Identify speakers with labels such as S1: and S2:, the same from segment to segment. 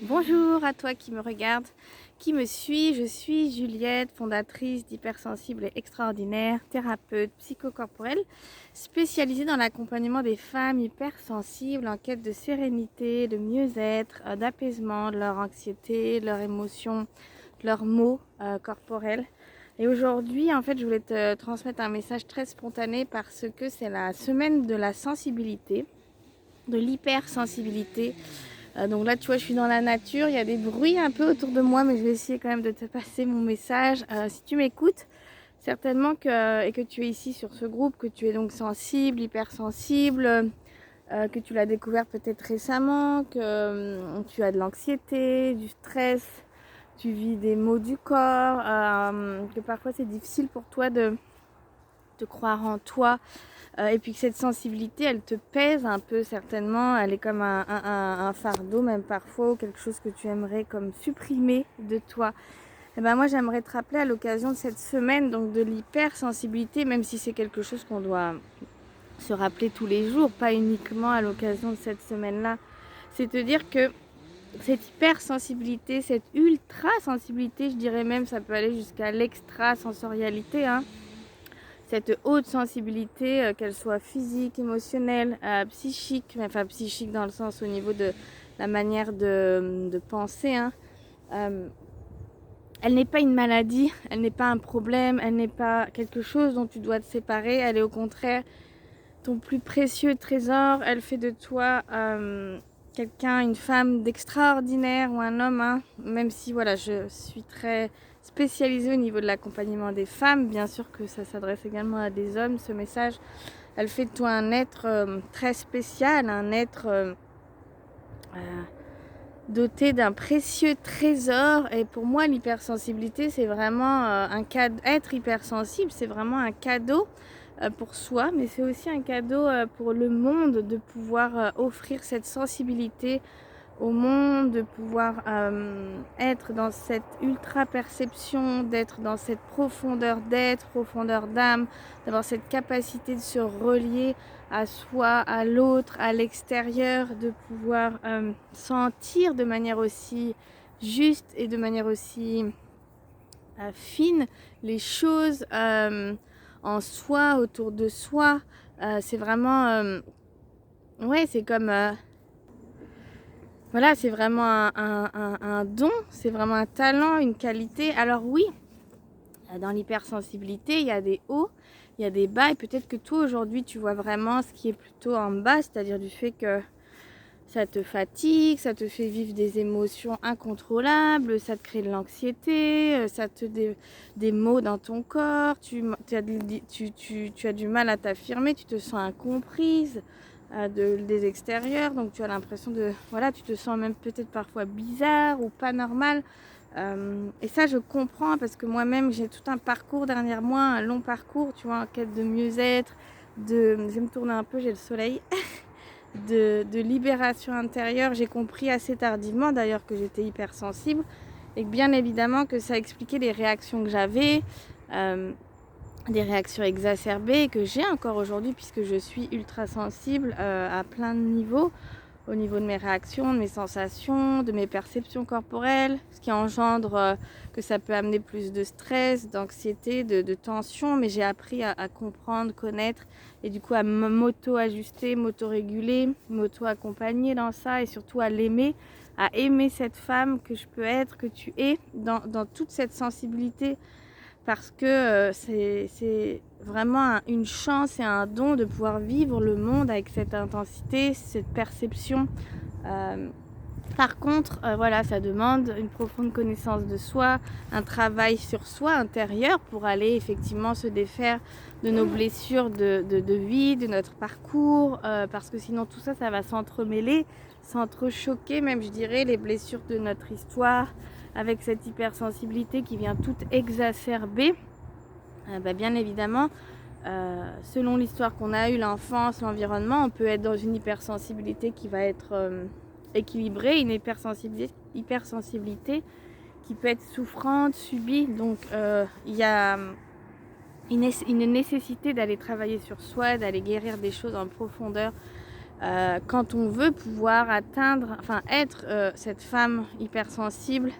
S1: Bonjour à toi qui me regarde, qui me suit. Je suis Juliette, fondatrice d'Hypersensible et Extraordinaire, thérapeute psychocorporelle, spécialisée dans l'accompagnement des femmes hypersensibles en quête de sérénité, de mieux-être, d'apaisement de leur anxiété, de leurs émotions, de leurs maux corporels. Et aujourd'hui, en fait, je voulais te transmettre un message très spontané parce que c'est la semaine de la sensibilité, de l'hypersensibilité. Donc là, tu vois, je suis dans la nature, il y a des bruits un peu autour de moi, mais je vais essayer quand même de te passer mon message. Si tu m'écoutes, certainement et que tu es ici sur ce groupe, que tu es donc sensible, hypersensible, que tu l'as découvert peut-être récemment, que tu as de l'anxiété, du stress, tu vis des maux du corps, que parfois c'est difficile pour toi de croire en toi, et puis que cette sensibilité elle te pèse un peu certainement, elle est comme un fardeau même parfois, ou quelque chose que tu aimerais comme supprimer de toi. Et ben moi j'aimerais te rappeler à l'occasion de cette semaine donc de l'hypersensibilité, même si c'est quelque chose qu'on doit se rappeler tous les jours, pas uniquement à l'occasion de cette semaine-là, c'est te dire que cette hypersensibilité, cette ultra sensibilité, je dirais même, ça peut aller jusqu'à l'extrasensorialité, hein, cette haute sensibilité, qu'elle soit physique, émotionnelle, psychique, enfin psychique dans le sens au niveau de la manière de penser, hein. Elle n'est pas une maladie, elle n'est pas un problème, elle n'est pas quelque chose dont tu dois te séparer, elle est au contraire ton plus précieux trésor. Elle fait de toi quelqu'un, une femme d'extraordinaire, ou un homme, hein. Même si voilà, je suis très spécialisée au niveau de l'accompagnement des femmes, bien sûr que ça s'adresse également à des hommes, ce message. Elle fait de toi un être très spécial, un être doté d'un précieux trésor. Et pour moi, l'hypersensibilité, c'est vraiment un cadeau. Être hypersensible, c'est vraiment un cadeau pour soi, mais c'est aussi un cadeau pour le monde, de pouvoir offrir cette sensibilité au monde, de pouvoir être dans cette ultra perception, d'être dans cette profondeur d'être, profondeur d'âme, d'avoir cette capacité de se relier à soi, à l'autre, à l'extérieur, de pouvoir sentir de manière aussi juste et de manière aussi fine les choses en soi, autour de soi. C'est vraiment ouais, c'est comme voilà, c'est vraiment un don, c'est vraiment un talent, une qualité. Alors oui, dans l'hypersensibilité, il y a des hauts, il y a des bas, et peut-être que toi aujourd'hui tu vois vraiment ce qui est plutôt en bas, c'est-à-dire du fait que ça te fatigue, ça te fait vivre des émotions incontrôlables, ça te crée de l'anxiété, ça te des maux dans ton corps, tu as du mal à t'affirmer, tu te sens incomprise des extérieurs, donc tu as l'impression de, voilà, tu te sens même peut-être parfois bizarre ou pas normal. Et ça, je comprends, parce que moi-même, j'ai tout un parcours derrière moi, un long parcours, tu vois, en quête de mieux-être, je vais me tourner un peu, j'ai le soleil, de libération intérieure. J'ai compris assez tardivement, d'ailleurs, que j'étais hypersensible, et que bien évidemment que ça expliquait les réactions que j'avais, des réactions exacerbées que j'ai encore aujourd'hui, puisque je suis ultra sensible à plein de niveaux, au niveau de mes réactions, de mes sensations, de mes perceptions corporelles, ce qui engendre que ça peut amener plus de stress, d'anxiété, de tension. Mais j'ai appris à comprendre, connaître, et du coup à m'auto-ajuster, m'auto-réguler, m'auto-accompagner dans ça, et surtout à l'aimer, à aimer cette femme que je peux être, que tu es, dans toute cette sensibilité, parce que c'est vraiment une chance et un don de pouvoir vivre le monde avec cette intensité, cette perception. Euh, Par contre, voilà, ça demande une profonde connaissance de soi, un travail sur soi intérieur pour aller effectivement se défaire de nos blessures de vie, de notre parcours, parce que sinon tout ça, ça va s'entremêler, s'entrechoquer même, je dirais, les blessures de notre histoire, avec cette hypersensibilité qui vient tout exacerber. Bien évidemment, selon l'histoire qu'on a eue, l'enfance, l'environnement, on peut être dans une hypersensibilité qui va être équilibrée, une hypersensibilité qui peut être souffrante, subie. Donc il y a une nécessité d'aller travailler sur soi, d'aller guérir des choses en profondeur, quand on veut pouvoir être cette femme hypersensible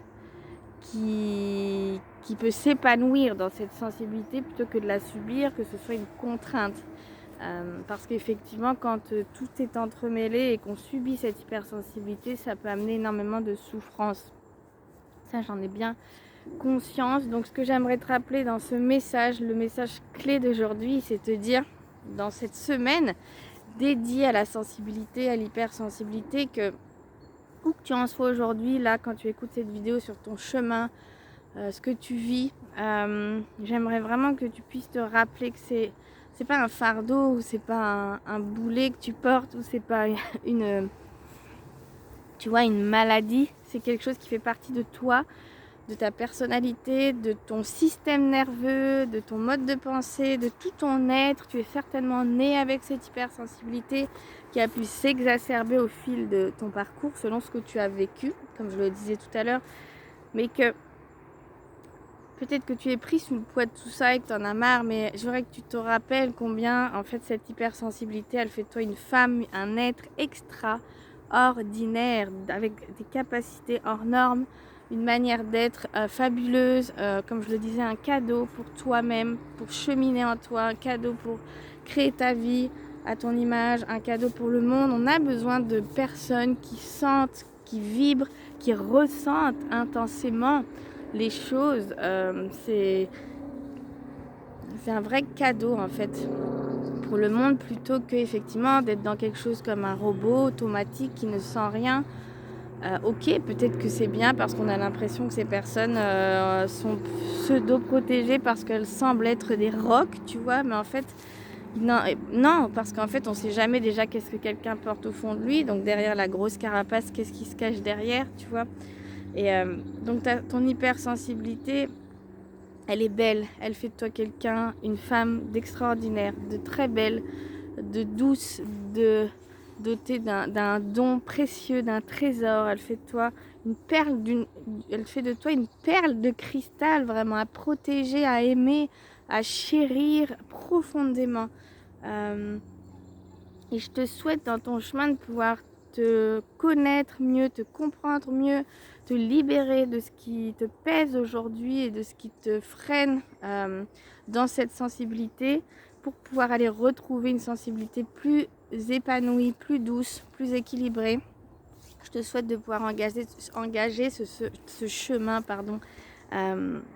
S1: qui peut s'épanouir dans cette sensibilité plutôt que de la subir, que ce soit une contrainte. Parce qu'effectivement, quand tout est entremêlé et qu'on subit cette hypersensibilité, ça peut amener énormément de souffrance. Ça, j'en ai bien conscience. Donc, ce que j'aimerais te rappeler dans ce message, le message clé d'aujourd'hui, c'est te dire, dans cette semaine dédiée à la sensibilité, à l'hypersensibilité, que où que tu en sois aujourd'hui, là, quand tu écoutes cette vidéo sur ton chemin, ce que tu vis, j'aimerais vraiment que tu puisses te rappeler que c'est pas un fardeau, ou c'est pas un boulet que tu portes, ou c'est pas une maladie. C'est quelque chose qui fait partie de toi, de ta personnalité, de ton système nerveux, de ton mode de pensée, de tout ton être. Tu es certainement né avec cette hypersensibilité qui a pu s'exacerber au fil de ton parcours selon ce que tu as vécu, comme je le disais tout à l'heure, mais que peut-être que tu es pris sous le poids de tout ça et que tu en as marre, mais je voudrais que tu te rappelles combien, en fait, cette hypersensibilité, elle fait de toi une femme, un être extraordinaire, avec des capacités hors normes, une manière d'être fabuleuse, comme je le disais, un cadeau pour toi-même, pour cheminer en toi, un cadeau pour créer ta vie à ton image, un cadeau pour le monde. On a besoin de personnes qui sentent, qui vibrent, qui ressentent intensément les choses. C'est un vrai cadeau en fait pour le monde, plutôt que effectivement d'être dans quelque chose comme un robot automatique qui ne sent rien. Ok, peut-être que c'est bien parce qu'on a l'impression que ces personnes sont pseudo-protégées parce qu'elles semblent être des rocs, tu vois, mais en fait non, parce qu'en fait on sait jamais déjà qu'est-ce que quelqu'un porte au fond de lui, donc derrière la grosse carapace, qu'est-ce qui se cache derrière, tu vois. Et donc ton hypersensibilité, elle est belle, elle fait de toi quelqu'un, une femme d'extraordinaire, de très belle, de douce, dotée d'un don précieux, d'un trésor. Elle fait de toi une perle de cristal, vraiment à protéger, à aimer, à chérir profondément. Et je te souhaite dans ton chemin de pouvoir te connaître mieux, te comprendre mieux, te libérer de ce qui te pèse aujourd'hui et de ce qui te freine dans cette sensibilité, pour pouvoir aller retrouver une sensibilité plus épanouie, plus douce, plus équilibrée. Je te souhaite de pouvoir engager ce chemin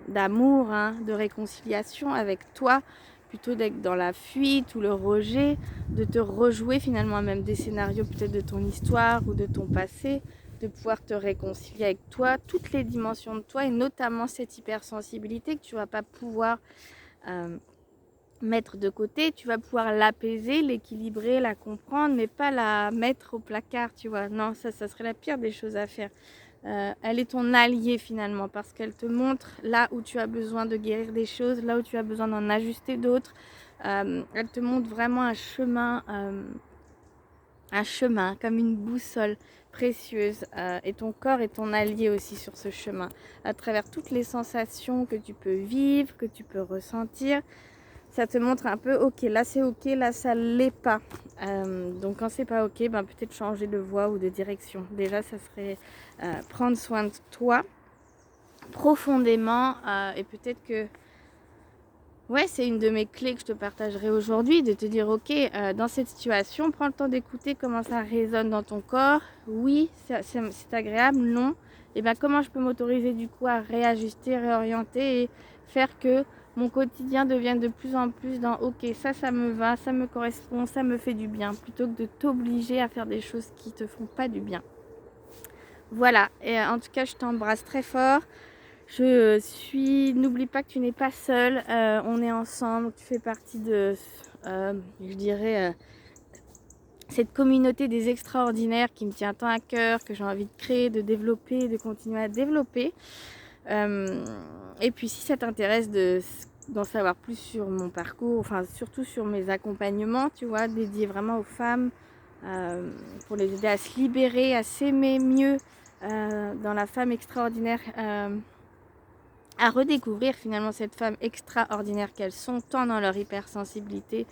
S1: d'amour, de réconciliation avec toi, plutôt d'être dans la fuite ou le rejet, de te rejouer finalement même des scénarios peut-être de ton histoire ou de ton passé, de pouvoir te réconcilier avec toi, toutes les dimensions de toi, et notamment cette hypersensibilité que tu vas pas pouvoir mettre de côté. Tu vas pouvoir l'apaiser, l'équilibrer, la comprendre, mais pas la mettre au placard, tu vois. Non, ça serait la pire des choses à faire. Elle est ton alliée finalement, parce qu'elle te montre là où tu as besoin de guérir des choses, là où tu as besoin d'en ajuster d'autres. Elle te montre vraiment un chemin comme une boussole précieuse, et ton corps est ton allié aussi sur ce chemin, à travers toutes les sensations que tu peux vivre, que tu peux ressentir. Ça te montre un peu, ok, là c'est ok, là ça l'est pas. Donc quand c'est pas ok, peut-être changer de voie ou de direction. Déjà, ça serait prendre soin de toi profondément, et peut-être que ouais, c'est une de mes clés que je te partagerai aujourd'hui, de te dire ok, dans cette situation, prends le temps d'écouter comment ça résonne dans ton corps. Oui, c'est agréable, non. Et comment je peux m'autoriser du coup à réajuster, réorienter et faire que mon quotidien devienne de plus en plus dans ok, ça me va, ça me correspond, ça me fait du bien, plutôt que de t'obliger à faire des choses qui te font pas du bien. Voilà, et en tout cas je t'embrasse très fort. N'oublie pas que tu n'es pas seule, on est ensemble, tu fais partie de, je dirais, cette communauté des extraordinaires qui me tient tant à cœur, que j'ai envie de créer, de développer, de continuer à développer. Et puis si ça t'intéresse d'en savoir plus sur mon parcours, enfin surtout sur mes accompagnements, tu vois, dédiés vraiment aux femmes, pour les aider à se libérer, à s'aimer mieux dans la femme extraordinaire, à redécouvrir finalement cette femme extraordinaire qu'elles sont, tant dans leur hypersensibilité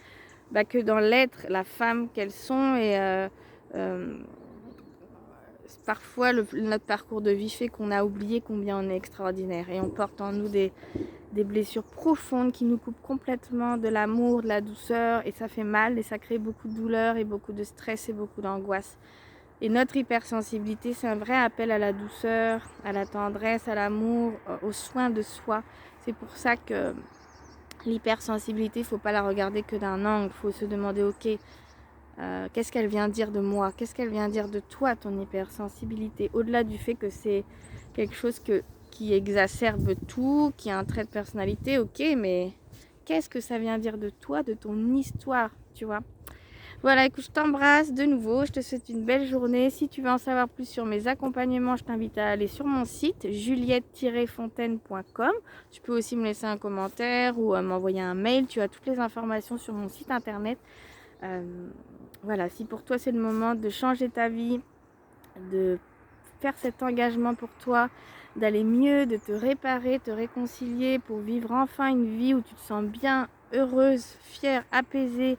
S1: que dans l'être, la femme qu'elles sont, et Parfois, notre parcours de vie fait qu'on a oublié combien on est extraordinaire et on porte en nous des blessures profondes qui nous coupent complètement de l'amour, de la douceur, et ça fait mal et ça crée beaucoup de douleur et beaucoup de stress et beaucoup d'angoisse. Et notre hypersensibilité, c'est un vrai appel à la douceur, à la tendresse, à l'amour, aux soins de soi. C'est pour ça que l'hypersensibilité, il ne faut pas la regarder que d'un angle. Il faut se demander, ok, qu'est-ce qu'elle vient dire de moi? Qu'est-ce qu'elle vient dire de toi, ton hypersensibilité? Au-delà du fait que c'est quelque chose qui exacerbe tout, qui a un trait de personnalité, ok, mais qu'est-ce que ça vient dire de toi, de ton histoire, tu vois? Voilà, écoute, je t'embrasse de nouveau, je te souhaite une belle journée. Si tu veux en savoir plus sur mes accompagnements, je t'invite à aller sur mon site juliette-fontaine.com. Tu peux aussi me laisser un commentaire ou m'envoyer un mail, tu as toutes les informations sur mon site internet. Voilà, si pour toi c'est le moment de changer ta vie, de faire cet engagement pour toi, d'aller mieux, de te réparer, te réconcilier pour vivre enfin une vie où tu te sens bien, heureuse, fière, apaisée,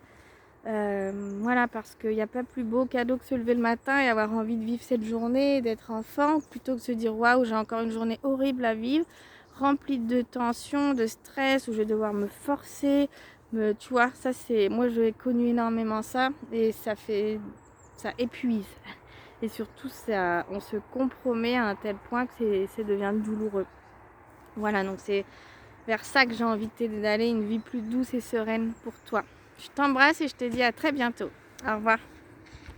S1: voilà, parce qu'il n'y a pas plus beau cadeau que se lever le matin et avoir envie de vivre cette journée, d'être enfant, plutôt que se dire waouh, j'ai encore une journée horrible à vivre, remplie de tension, de stress, où je vais devoir me forcer, tu vois, ça c'est, moi j'ai connu énormément ça et ça épuise. Et surtout, ça, on se compromet à un tel point que ça devient douloureux. Voilà, donc c'est vers ça que j'ai envie de t'aider d'aller, une vie plus douce et sereine pour toi. Je t'embrasse et je te dis à très bientôt. Au revoir.